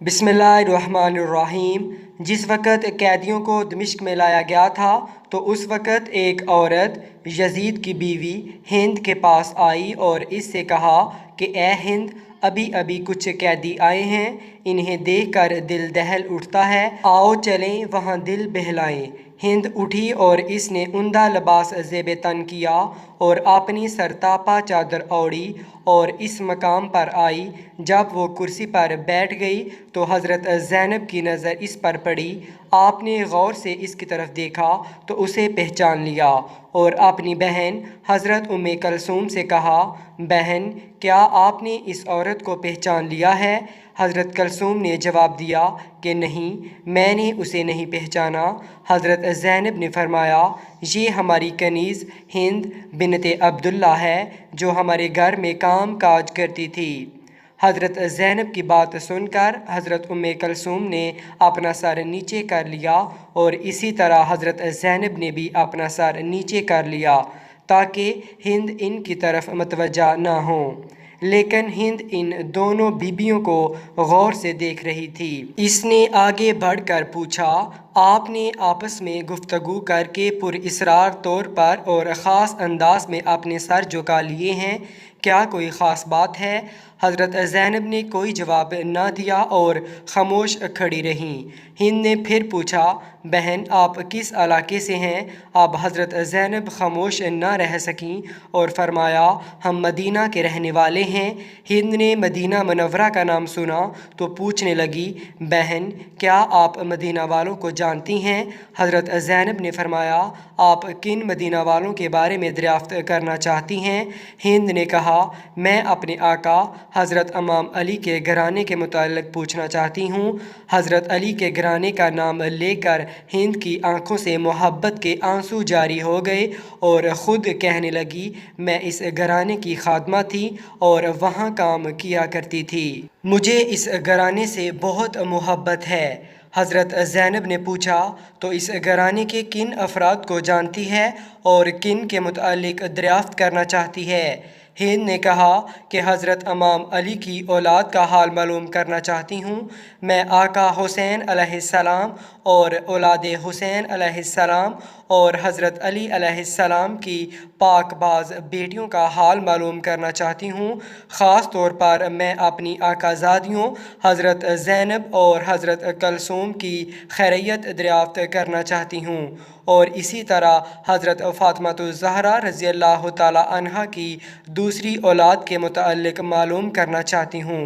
बिस्मिल्लाहिर्रहमानिर्रहीम। जिस वक़्त कैदियों को दमिश्क में लाया गया था तो उस वक़्त एक औरत यजीद की बीवी हिंद के पास आई और इससे कहा कि ए हिंद, अभी अभी कुछ कैदी आए हैं, इन्हें देखकर दिल दहल उठता है, आओ चलें वहाँ दिल बहलाएं। हिंद उठी और इसने उम्दा लिबास ज़ेब तन किया और अपनी सरतापा चादर ओढ़ी और इस मकाम पर आई। जब वो कुर्सी पर बैठ गई तो हज़रत ज़ैनब की नज़र इस पर पड़ी। आपने गौर से इसकी तरफ देखा तो उसे पहचान लिया और अपनी बहन हज़रत उम्मे कलसूम से कहा, बहन, क्या आपने इस औरत को पहचान लिया है? हज़रत कलसूम ने जवाब दिया कि नहीं, मैंने उसे नहीं पहचाना। हज़रत ज़ैनब ने फरमाया, ये हमारी कनीज़ हिंद बिनते अब्दुल्ला है जो हमारे घर में काम काज करती थी। हज़रत ज़ैनब की बात सुनकर हज़रत उम्मे कलसूम ने अपना सर नीचे कर लिया और इसी तरह हज़रत ज़ैनब ने भी अपना सर नीचे कर लिया ताकि हिंद इनकी तरफ मतवज्जा ना हो। लेकिन हिंद इन दोनों बीबियों को गौर से देख रही थी। इसने आगे बढ़कर पूछा, आपने आपस में गुफ्तगू करके पुरइसरार तौर पर और ख़ास अंदाज में अपने सर झुका लिए हैं, क्या कोई ख़ास बात है? हज़रत ज़ैनब ने कोई जवाब न दिया और ख़ामोश खड़ी रहीं। हिंद ने फिर पूछा, बहन, आप किस इलाके से हैं? अब हज़रत ज़ैनब ख़ामोश न रह सकीं और फरमाया, हम मदीना के रहने वाले हैं। हिंद ने मदीना मुनव्वरा का नाम सुना तो पूछने लगी, बहन, क्या आप मदीना वालों को जानती हैं? हज़रत ज़ैनब ने फरमाया, आप किन मदीना वालों के बारे में दरियाफ़्त करना चाहती हैं? हिंद ने कहा, मैं अपने आका हज़रत इमाम अली के घराने के मुताल्लिक़ पूछना चाहती हूँ। हज़रत अली के घराने का नाम लेकर हिंद की आंखों से मोहब्बत के आंसू जारी हो गए और ख़ुद कहने लगी, मैं इस घराने की खादमा थी और वहाँ काम किया करती थी, मुझे इस घराने से बहुत मोहब्बत है। हज़रत ज़ैनब ने पूछा, तो इस घराने के किन अफराद को जानती है और किन के मुताल्लिक़ दरियाफ़्त करना चाहती है? हिंद ने कहा कि हज़रत इमाम अली की औलाद का हाल मालूम करना चाहती हूँ। मैं आका हुसैन अलैहिस्सलाम और औलाद हुसैन अलैहिस्सलाम और हज़रत अली अलैहिस्सलाम की पाकबाज बेटियों का हाल मालूम करना चाहती हूँ। ख़ास तौर पर मैं अपनी आकाज़ादियों हज़रत ज़ैनब और हज़रत कलसूम की खैरियत दरियाफ़्त करना चाहती हूँ और इसी तरह हज़रत फ़ातिमा-तुज़-ज़हरा रज़ियल्लाहु ताला अन्हा की दूसरी औलाद के मुताल्लिक़ मालूम करना चाहती हूँ।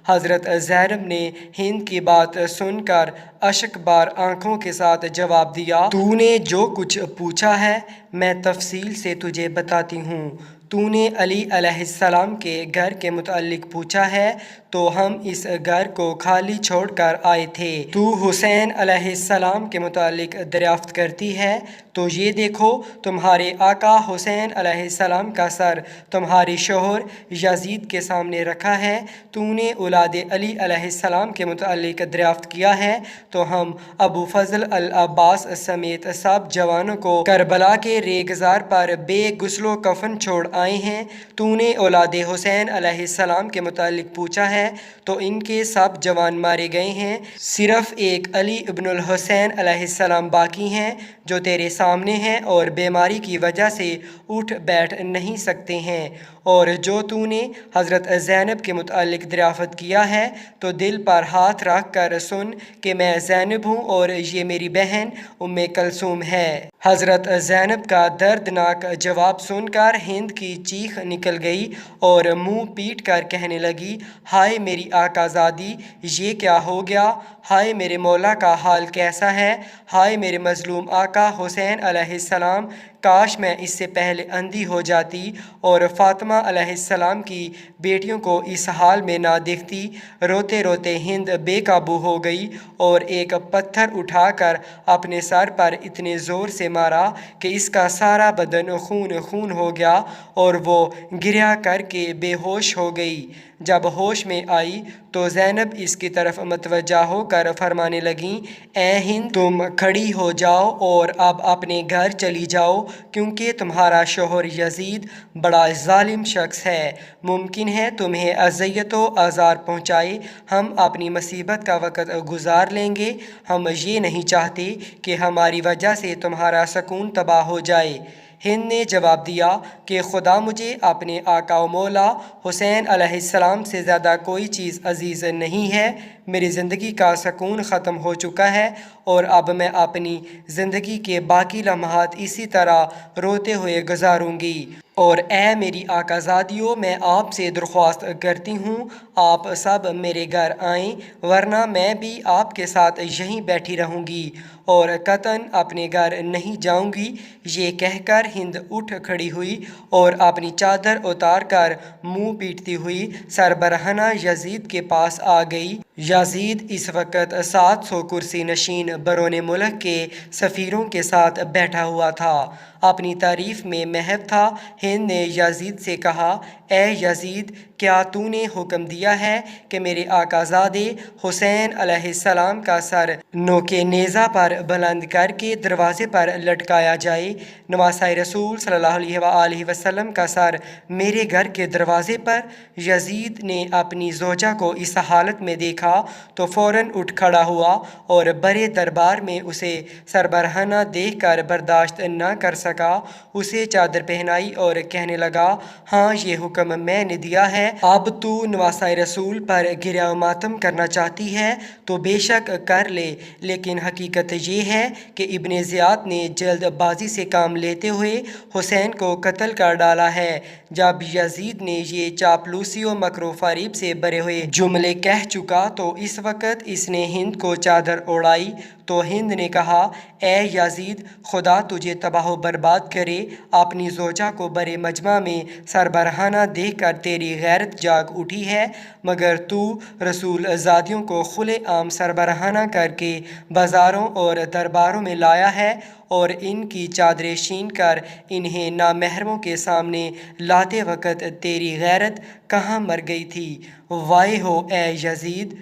हज़रत ज़ैनब ने हिंद की बात सुनकर अश्कबार आँखों के साथ जवाब दिया, तूने जो कुछ पूछा है मैं तफसील से तुझे बताती हूँ। तूने अली अलैहिस्सलाम के घर के मुताल्लिक़ पूछा है तो हम इस घर को खाली छोड़कर आए थे। तू हुसैन अलैहिस्सलाम के मुताल्लिक़ दरियाफ़्त करती है तो ये देखो, तुम्हारे आका हुसैन अलैहिस्सलाम का सर तुम्हारी शोहर यजीद के सामने रखा है। तूने औलाद अली अलैहिस्सलाम के मुताल्लिक़ दरियाफ़्त किया है तो हम अबू फ़ज़ल अल अब्बास समेत सब जवानों को करबला के रेगज़ार पर बेगुस्लो कफ़न छोड़ आए हैं। तूने औलाद हुसैन अलैहिस्सलाम के मुताल्लिक़ पूछा है तो इनके सब जवान मारे गए हैं, सिर्फ़ एक अली इब्नुल हुसैन अलैहिस्सलाम बाकी हैं जो तेरे सामने हैं और बीमारी की वजह से उठ बैठ नहीं सकते हैं। और जो तूने हज़रत ज़ैनब के मुताल्लिक़ दरियाफ़त किया है तो दिल पर हाथ रख कर सुन कि मैं ज़ैनब हूँ और ये मेरी बहन उम्मे कलसूम है। हज़रत ज़ैनब का दर्दनाक जवाब सुनकर हिंद की चीख निकल गई और मुँह पीट कर कहने लगी, हाय मेरी आकाज़ादी, ये क्या हो गया? हाय मेरे मौला का हाल कैसा है? हाय मेरे मज़लूम आका हुसैन अलैहिस्सलाम, काश मैं इससे पहले अंधी हो जाती और फ़ातिमा अलैहिस्सलाम की बेटियों को इस हाल में ना देखती। रोते रोते हिंद बेकाबू हो गई और एक पत्थर उठाकर अपने सर पर इतने ज़ोर से मारा कि इसका सारा बदन खून खून हो गया और वो गिरा करके बेहोश हो गई। جب ہوش میں آئی تو زینب اس کی طرف متوجہ ہو کر فرمانے لگیں، اے ہند، تم کھڑی ہو جاؤ اور اب اپنے گھر چلی جاؤ، کیونکہ تمہارا شوہر یزید بڑا ظالم شخص ہے، ممکن ہے تمہیں اذیت و آزار پہنچائے۔ ہم اپنی مصیبت کا وقت گزار لیں گے، ہم یہ نہیں چاہتے کہ ہماری وجہ سے تمہارا سکون تباہ ہو جائے۔ ہند نے جواب دیا کہ خدا مجھے اپنے آقا و مولا حسین علیہ السلام سے زیادہ کوئی چیز عزیز نہیں ہے، میری زندگی کا سکون ختم ہو چکا ہے اور اب میں اپنی زندگی کے باقی لمحات اسی طرح روتے ہوئے گزاروں گی۔ اور اے میری آقا زادیوں، میں آپ سے درخواست کرتی ہوں آپ سب میرے گھر آئیں، ورنہ میں بھی آپ کے ساتھ یہیں بیٹھی رہوں گی اور قطعاً اپنے گھر نہیں جاؤں گی۔ یہ کہہ کر ہند اٹھ کھڑی ہوئی اور اپنی چادر اتار کر منہ پیٹتی ہوئی سربرہنہ یزید کے پاس آ گئی۔ یزید اس وقت 700 کرسی نشین بیرون ملک کے سفیروں کے ساتھ بیٹھا ہوا تھا، اپنی تعریف میں محو تھا۔ ہند نے یزید سے کہا، اے یزید، کیا تو نے حکم دیا ہے کہ میرے آقا زادے حسین علیہ السلام کا سر نوک نیزہ پر بلند کر کے دروازے پر لٹکایا جائے؟ نواسۂ رسول صلی اللہ علیہ وآلہ وسلم کا سر میرے گھر کے دروازے پر؟ یزید نے اپنی زوجہ کو اس حالت میں دیکھا تو فوراً اٹھ کھڑا ہوا اور بڑے دربار میں اسے سربرہنہ دیکھ کر برداشت نہ کر سکا، اسے چادر پہنائی اور کہنے لگا، ہاں یہ حکم میں نے دیا ہے، اب تو نواسۂ رسول پر گریہ و ماتم کرنا چاہتی ہے تو بے شک کر لے، لیکن حقیقت یہ ہے کہ ابن زیاد نے جلد بازی سے کام لیتے ہوئے حسین کو قتل کر ڈالا ہے۔ جب یزید نے یہ چاپلوسی و مکر و فریب سے بھرے ہوئے جملے کہہ چکا تو اس وقت اس نے ہند کو چادر اوڑھائی تو ہند نے کہا، اے یزید، خدا تجھے تباہ و برباد کرے، اپنی زوجہ کو بڑے مجمع میں سربرہنہ دیکھ کر تیری غیرت جاگ اٹھی ہے، مگر تو رسول زادیوں کو کھلے عام سربرہنہ کر کے بازاروں اور درباروں میں لایا ہے اور ان کی چادریں چھین کر انہیں نامحرموں کے سامنے لاتے وقت تیری غیرت کہاں مر گئی تھی؟ وائے ہو اے یزید!